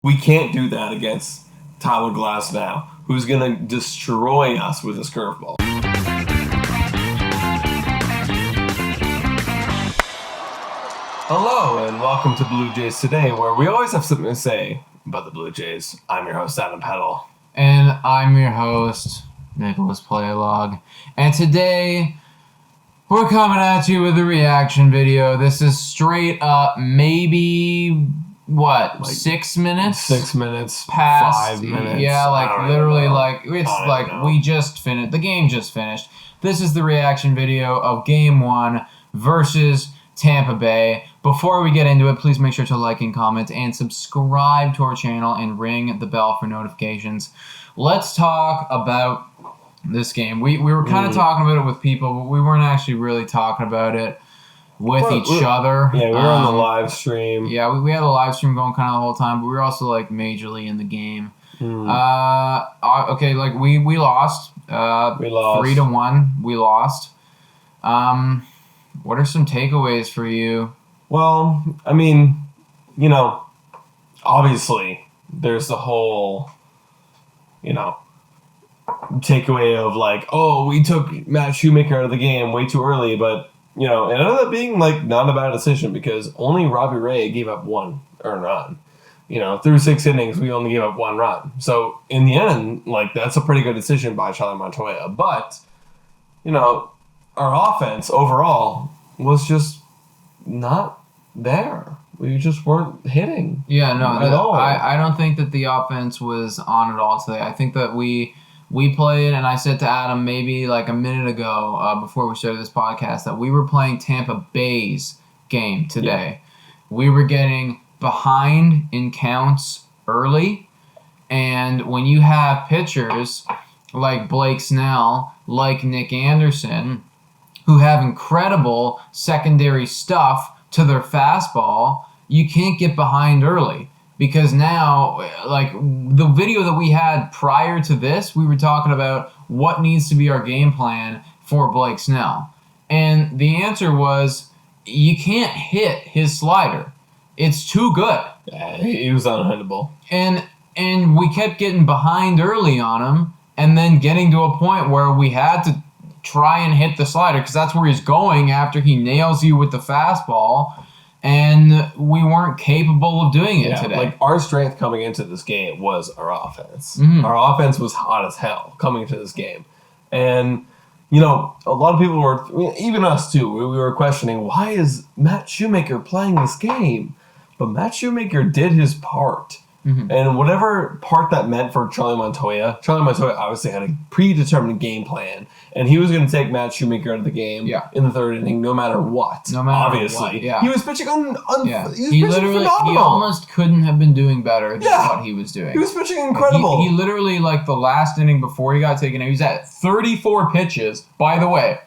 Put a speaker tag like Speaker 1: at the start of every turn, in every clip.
Speaker 1: We can't do that against Tyler Glasnow, who's going to destroy us with his curveball. Hello, and welcome to Blue Jays Today, where we always have something to say about the Blue Jays. I'm your host, Adam Peddle.
Speaker 2: And I'm your host, Nicholas Playlog. And today, we're coming at you with a reaction video. This is straight up maybe... What, 6 minutes?
Speaker 1: 6 minutes,
Speaker 2: past
Speaker 1: 5 minutes.
Speaker 2: Yeah, like literally, like it's like
Speaker 1: know.
Speaker 2: we just finished. The game just finished. This is the reaction video of Game 1 versus Tampa Bay. Before we get into it, please make sure to like and comment and subscribe to our channel and ring the bell for notifications. Let's talk about this game. We were kind of talking about it with people, but we weren't actually really talking about it with each other.
Speaker 1: Yeah, we were on the live stream.
Speaker 2: Yeah, we had a live stream going kind of the whole time, but we were also like majorly in the game. Okay, like we lost. We lost 3-1. We lost. What are some takeaways for you?
Speaker 1: Well, I mean, you know, obviously there's the whole, you know, takeaway of like, oh, we took Matt Shoemaker out of the game way too early, but you know, it ended up being like not a bad decision because only Robbie Ray gave up one earned run. You know, through 6 innings, we only gave up 1 run. So in the end, like that's a pretty good decision by Charlie Montoya. But you know, our offense overall was just not there. We just weren't hitting.
Speaker 2: Yeah, no,
Speaker 1: at all.
Speaker 2: I don't think that the offense was on at all today. I think that we played, and I said to Adam maybe like a minute ago before we started this podcast that we were playing Tampa Bay's game today. Yeah. We were getting behind in counts early, and when you have pitchers like Blake Snell, like Nick Anderson, who have incredible secondary stuff to their fastball, you can't get behind early. Because now, like, the video that we had prior to this, we were talking about what needs to be our game plan for Blake Snell. And the answer was, you can't hit his slider. It's too good.
Speaker 1: Yeah, he was unhittable.
Speaker 2: And we kept getting behind early on him, and then getting to a point where we had to try and hit the slider, because that's where he's going after he nails you with the fastball. And we weren't capable of doing it today.
Speaker 1: Like our strength coming into this game was our offense. Mm-hmm. Our offense was hot as hell coming into this game. And, you know, a lot of people were, even us too, we were questioning, why is Matt Shoemaker playing this game? But Matt Shoemaker did his part. Mm-hmm. And whatever part that meant for Charlie Montoya obviously had a predetermined game plan. And he was going to take Matt Shoemaker out of the game in the 3rd inning no matter what.
Speaker 2: No matter
Speaker 1: obviously.
Speaker 2: What, yeah.
Speaker 1: He was pitching
Speaker 2: he almost couldn't have been doing better than what he was doing.
Speaker 1: He was pitching incredible.
Speaker 2: He literally, like the last inning before he got taken out, he was at 34 pitches, by the way,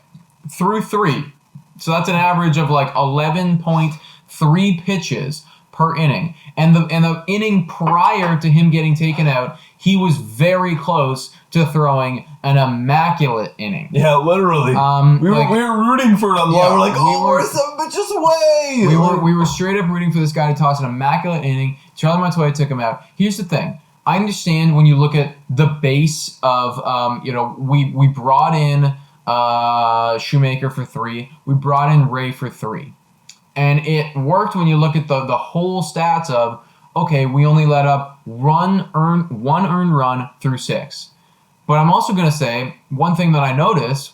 Speaker 2: through 3. So that's an average of like 11.3 pitches per inning. And the inning prior to him getting taken out, he was very close to throwing an immaculate inning.
Speaker 1: Yeah, literally. We were rooting for it on the line. We're like, we're some bitches away.
Speaker 2: We were straight up rooting for this guy to toss an immaculate inning. Charlie Montoya took him out. Here's the thing. I understand when you look at the base of, we brought in Shoemaker for 3. We brought in Ray for 3. And it worked when you look at the whole stats of, okay, we only let up one earned run through 6. But I'm also going to say, one thing that I noticed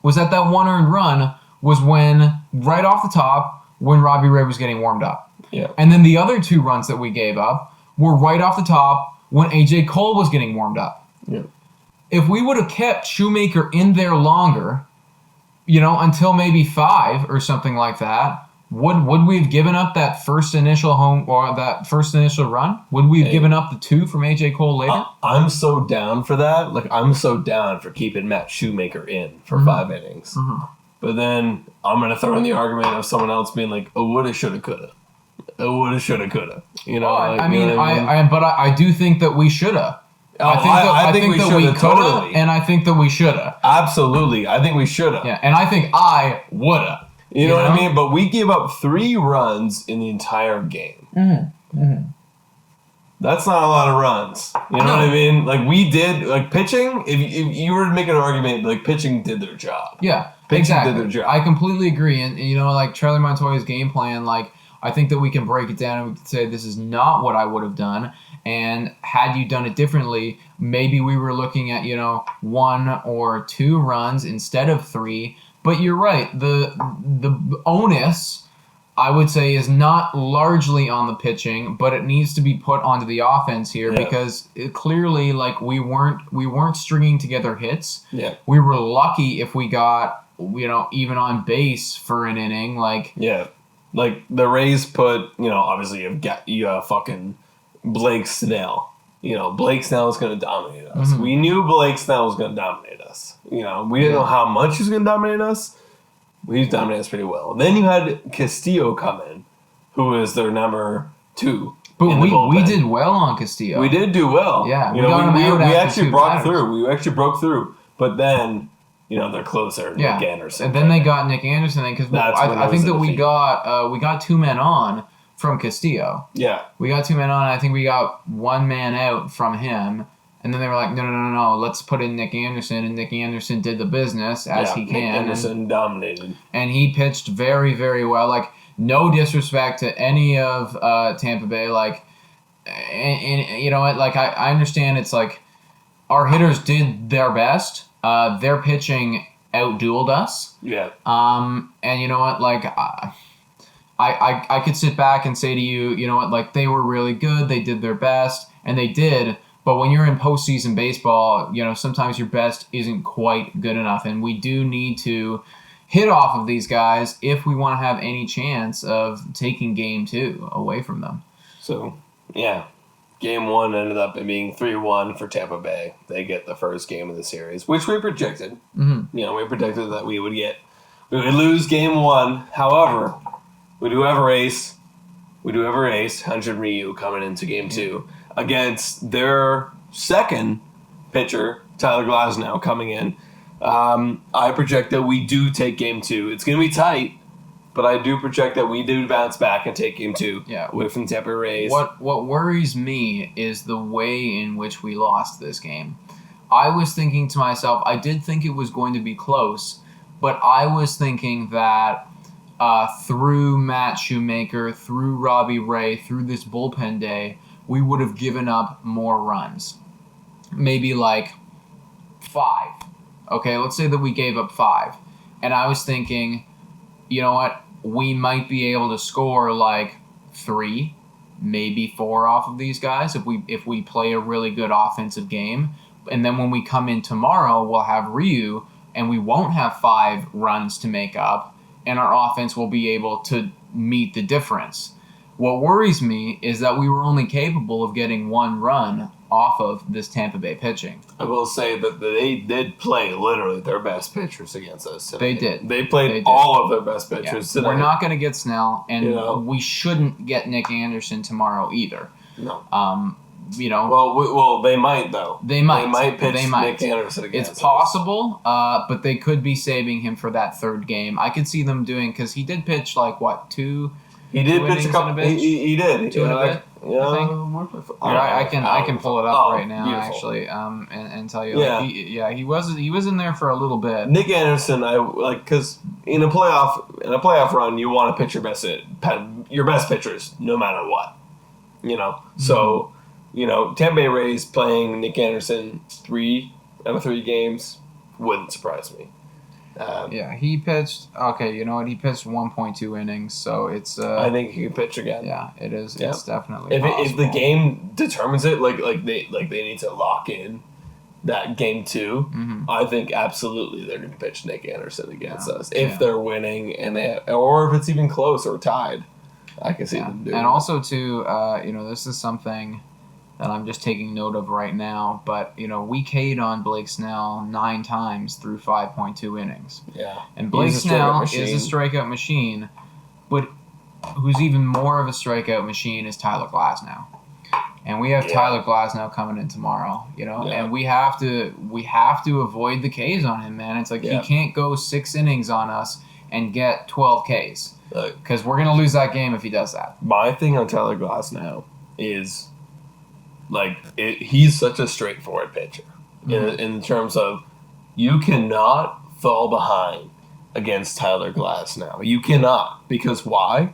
Speaker 2: was that 1 earned run was right off the top, when Robbie Ray was getting warmed up.
Speaker 1: Yeah.
Speaker 2: And then the other 2 runs that we gave up were right off the top when AJ Cole was getting warmed up.
Speaker 1: Yeah.
Speaker 2: If we would have kept Shoemaker in there longer, until maybe 5 or something like that, would we have given up that first initial run? Would we have given up the 2 from AJ Cole later?
Speaker 1: I'm so down for that. Like, I'm so down for keeping Matt Shoemaker in for 5 innings. Mm-hmm. But then I'm going to throw in the argument of someone else being like, oh, woulda, shoulda, coulda. Oh, woulda, shoulda, coulda.
Speaker 2: I do think that we shoulda. I think that we coulda, totally. And I think that we shoulda.
Speaker 1: Absolutely. I think we shoulda.
Speaker 2: Yeah, and I think I woulda.
Speaker 1: You know what I mean? But we gave up 3 runs in the entire game.
Speaker 2: Mm-hmm. Mm-hmm.
Speaker 1: That's not a lot of runs. You know
Speaker 2: No.
Speaker 1: what I mean? Like, we did, like, pitching, if you were to make an argument, like, pitching did their job.
Speaker 2: Yeah,
Speaker 1: Pitching
Speaker 2: exactly.
Speaker 1: did their job.
Speaker 2: I completely agree. And, you know, like, Charlie Montoya's game plan, like, I think that we can break it down and we can say this is not what I would have done. And had you done it differently, maybe we were looking at, you know, 1 or 2 runs instead of 3. But you're right. The onus, I would say, is not largely on the pitching, but it needs to be put onto the offense here because it clearly, like, we weren't stringing together hits.
Speaker 1: Yeah.
Speaker 2: We were lucky if we got, you know, even on base for an inning. Like,
Speaker 1: Yeah. Like, the Rays put, you know, obviously you have fucking Blake Snell. You know, Blake Snell is going to dominate us.
Speaker 2: Mm-hmm.
Speaker 1: We knew Blake Snell was going to dominate us. You know, we didn't know how much he was going to dominate us. But he's dominated us pretty well. Then you had Castillo come in, who is their number 2.
Speaker 2: but
Speaker 1: in the
Speaker 2: we
Speaker 1: bullpen.
Speaker 2: did well on Castillo.
Speaker 1: We did do well.
Speaker 2: Yeah,
Speaker 1: you
Speaker 2: we
Speaker 1: know,
Speaker 2: got him out
Speaker 1: we
Speaker 2: after
Speaker 1: actually
Speaker 2: 2
Speaker 1: broke
Speaker 2: batters.
Speaker 1: through. We actually broke through. But then, you know, their closer,
Speaker 2: Yeah,
Speaker 1: Nick Anderson.
Speaker 2: and then they got Nick Anderson in because
Speaker 1: That's when
Speaker 2: I
Speaker 1: I
Speaker 2: think
Speaker 1: was
Speaker 2: that
Speaker 1: in
Speaker 2: we
Speaker 1: defeat.
Speaker 2: got 2 men on from Castillo.
Speaker 1: Yeah.
Speaker 2: We got 2 men on. And I think we got 1 man out from him. And then they were like, no, let's put in Nick Anderson. And Nick Anderson did the business as he
Speaker 1: Nick
Speaker 2: can.
Speaker 1: Anderson dominated.
Speaker 2: And he pitched very, very well. Like, no disrespect to any of Tampa Bay. Like, and you know what? Like, I understand it's like our hitters did their best. Their pitching outdueled us.
Speaker 1: Yeah.
Speaker 2: And you know what? Like, I could sit back and say to you, you know what? Like, they were really good. They did their best, and they did. But when you're in postseason baseball, you know, sometimes your best isn't quite good enough, and we do need to hit off of these guys if we want to have any chance of taking Game 2 away from them.
Speaker 1: So, yeah. Game 1 ended up being 3-1 for Tampa Bay. They get the first game of the series, which we predicted.
Speaker 2: Mm-hmm.
Speaker 1: You know, we predicted that we would lose Game 1. However, we do have a race. Hyunjin Ryu coming into Game 2 against their second pitcher, Tyler Glasnow, coming in. I project that we do take Game 2. It's going to be tight, but I do project that we do bounce back and take Game 2 away from the Tampa Bay Rays.
Speaker 2: What worries me is the way in which we lost this game. I was thinking to myself, I did think it was going to be close, but I was thinking that through Matt Shoemaker, through Robbie Ray, through this bullpen day, we would have given up more runs. Maybe like 5. Okay, let's say that we gave up 5. And I was thinking, you know what? We might be able to score like 3, maybe 4 off of these guys if we play a really good offensive game. And then when we come in tomorrow, we'll have Ryu, and we won't have 5 runs to make up, and our offense will be able to meet the difference. What worries me is that we were only capable of getting 1 run off of this Tampa Bay pitching.
Speaker 1: I will say that they did play literally their best pitchers against us today.
Speaker 2: They did.
Speaker 1: They played
Speaker 2: They did.
Speaker 1: all of their best pitchers today.
Speaker 2: We're not going to get Snell, and
Speaker 1: You know?
Speaker 2: we shouldn't get Nick Anderson tomorrow either.
Speaker 1: No.
Speaker 2: You know,
Speaker 1: Well, they might, though.
Speaker 2: They might.
Speaker 1: They might pitch
Speaker 2: They might.
Speaker 1: Nick Anderson against
Speaker 2: it's
Speaker 1: us.
Speaker 2: possible, but they could be saving him for that 3rd game. I could see them doing, because he did pitch like, what, 2?
Speaker 1: He did
Speaker 2: 2
Speaker 1: pitch a
Speaker 2: innings
Speaker 1: couple.
Speaker 2: and a bit?
Speaker 1: He did.
Speaker 2: 2 and a bit,
Speaker 1: Yeah,
Speaker 2: I think. I can pull it up right now,
Speaker 1: beautiful.
Speaker 2: actually, and tell you.
Speaker 1: Yeah.
Speaker 2: Like, he was in there for a little bit.
Speaker 1: Nick Anderson, because in a playoff run, you want to pitch your best pitchers no matter what. You know, so you know Tampa Bay Rays playing Nick Anderson 3 out of 3 games wouldn't surprise me.
Speaker 2: Yeah, he pitched. Okay, you know what? He pitched 1.2 innings, so it's.
Speaker 1: I think he could pitch again.
Speaker 2: Yeah, it is.
Speaker 1: Yeah.
Speaker 2: It's definitely.
Speaker 1: If the
Speaker 2: possible.
Speaker 1: game determines it, like they need to lock in that Game 2.
Speaker 2: Mhm.
Speaker 1: I think absolutely they're going to pitch Nick Anderson against
Speaker 2: Yeah.
Speaker 1: us if
Speaker 2: Yeah.
Speaker 1: they're winning or if it's even close or tied. I can see them doing.
Speaker 2: And also too, you know, this is something that I'm just taking note of right now. But you know, we K'd on Blake Snell 9 times through 5.2 innings,
Speaker 1: yeah,
Speaker 2: and Blake
Speaker 1: He's a strikeout
Speaker 2: Snell
Speaker 1: machine.
Speaker 2: is a strikeout machine. But who's even more of a strikeout machine is Tyler Glasnow. And we have
Speaker 1: Yeah.
Speaker 2: Tyler Glasnow coming in tomorrow, you know,
Speaker 1: Yeah.
Speaker 2: and we have to avoid the Ks on him, man. It's like
Speaker 1: Yeah.
Speaker 2: he can't go 6 innings on us and get 12 Ks
Speaker 1: Look,
Speaker 2: because we're gonna lose that game if he does that.
Speaker 1: my thing on Tyler Glass now is he's such a straightforward pitcher in terms of you cannot fall behind against Tyler Glass now. You cannot. Because why?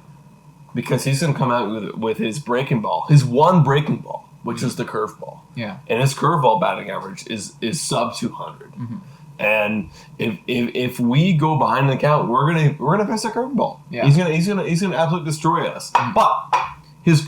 Speaker 1: Because he's going to come out with his breaking ball, his one breaking ball, which is the curveball.
Speaker 2: Yeah.
Speaker 1: And his curveball batting average is sub 200. Mm-hmm. And if we go behind the count, we're gonna face a curveball. Yeah. He's gonna absolutely destroy us. Mm-hmm. But his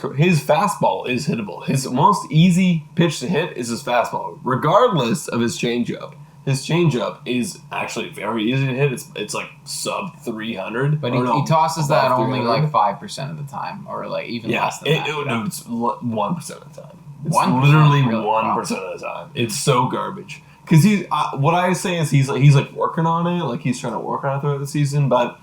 Speaker 1: fastball is hittable. His most easy pitch to hit is his fastball, regardless of his changeup. His changeup is actually very easy to hit. It's like sub 300.
Speaker 2: But he tosses that only like 5% of the time, or like even less than that.
Speaker 1: No, it's 1% of the time. It's literally 1% of the time. It's so garbage. Because what I say is he's like working on it, like he's trying to work on it throughout the season. But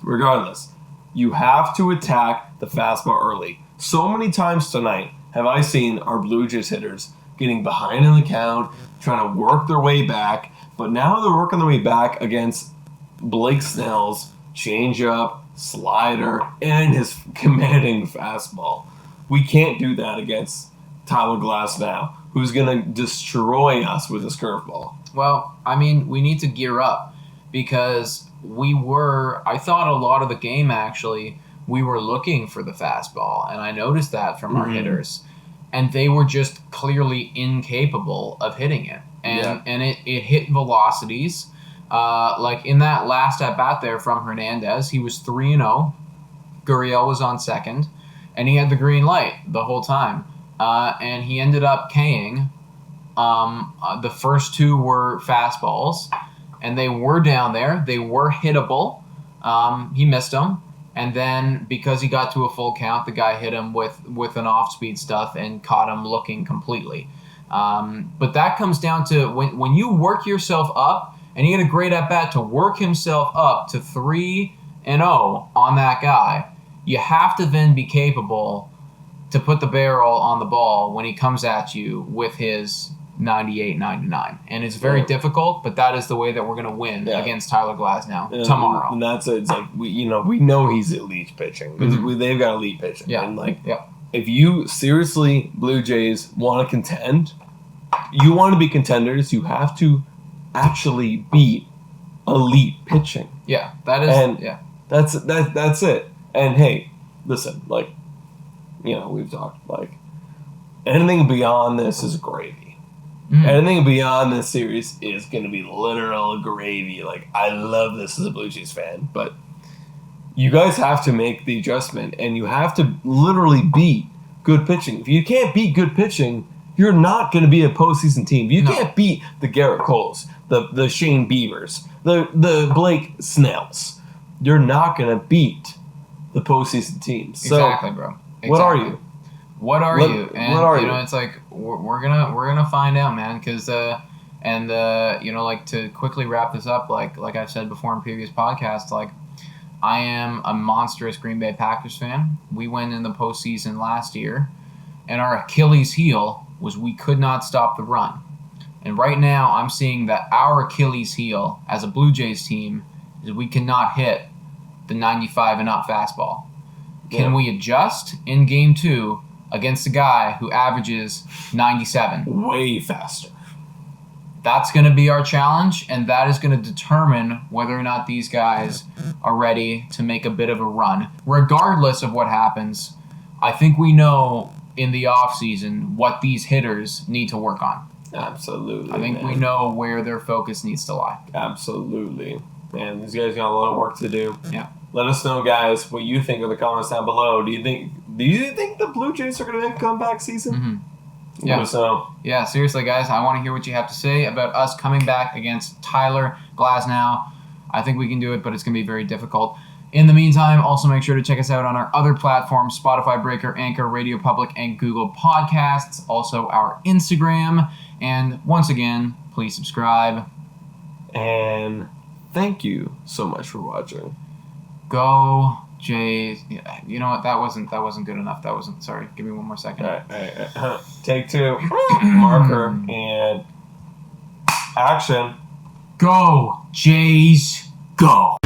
Speaker 1: regardless, you have to attack the fastball early. So many times tonight have I seen our Blue Jays hitters getting behind in the count, trying to work their way back. But now they're working their way back against Blake Snell's changeup, slider, and his commanding fastball. We can't do that against Tyler Glass now, who's going to destroy us with his curveball.
Speaker 2: Well, I mean, we need to gear up because I thought a lot of the game actually, we were looking for the fastball, and I noticed that from our hitters. And they were just clearly incapable of hitting it. And it hit velocities. Like in that last at-bat there from Hernandez, he was 3-0. Gurriel was on second. And he had the green light the whole time. And he ended up K-ing. The first two were fastballs. And they were down there. They were hittable. He missed them. And then because he got to a full count, the guy hit him with an off-speed stuff and caught him looking completely. But that comes down to when you work yourself up, and he had a great at-bat to work himself up to 3-0 on that guy, you have to then be capable to put the barrel on the ball when he comes at you with his 98-99. And it's very difficult, but that is the way that we're going to win against Tyler Glasnow tomorrow.
Speaker 1: And that's it. It's like, we know he's elite pitching. Mm-hmm. They've got elite pitching.
Speaker 2: Yeah.
Speaker 1: And if you seriously, Blue Jays, want to contend, you want to be contenders, you have to actually beat elite pitching.
Speaker 2: Yeah, that is.
Speaker 1: That's it. And hey, listen, we've talked, anything beyond this is gravy. Mm. Anything beyond this series is going to be literal gravy. I love this as a Blue Jays fan, but you guys have to make the adjustment, and you have to literally beat good pitching. If you can't beat good pitching, you're not going to be a postseason team. You can't beat the Garrett Coles, the Shane Biebers, the Blake Snells. You're not going to beat the postseason teams.
Speaker 2: Exactly, bro. Exactly.
Speaker 1: What are you?
Speaker 2: What are you? And
Speaker 1: what are you?
Speaker 2: It's like we're gonna find out, man. Because to quickly wrap this up, like I've said before in previous podcasts, I am a monstrous Green Bay Packers fan. We went in the postseason last year, and our Achilles heel was we could not stop the run. And right now, I'm seeing that our Achilles heel as a Blue Jays team is we cannot hit the 95 and up fastball. Can we adjust in Game 2 against a guy who averages 97?
Speaker 1: Way faster.
Speaker 2: That's going to be our challenge, and that is going to determine whether or not these guys are ready to make a bit of a run. Regardless of what happens, I think we know in the offseason what these hitters need to work on.
Speaker 1: Absolutely.
Speaker 2: I think we know where their focus needs to lie.
Speaker 1: Absolutely. Man, these guys got a lot of work to do.
Speaker 2: Yeah.
Speaker 1: Let us know, guys, what you think in the comments down below. Do you think the Blue Jays are going to make a comeback season?
Speaker 2: Mm-hmm.
Speaker 1: Yeah. Let us know.
Speaker 2: Yeah, seriously, guys, I want to hear what you have to say about us coming back against Tyler Glasnow. I think we can do it, but it's going to be very difficult. In the meantime, also make sure to check us out on our other platforms, Spotify, Breaker, Anchor, Radio Public, and Google Podcasts. Also our Instagram. And once again, please subscribe.
Speaker 1: And thank you so much for watching.
Speaker 2: Go Jays. Yeah, you know what? That wasn't good enough. Sorry. Give me one more second.
Speaker 1: All right. Take 2. Marker and action.
Speaker 2: Go Jays. Go.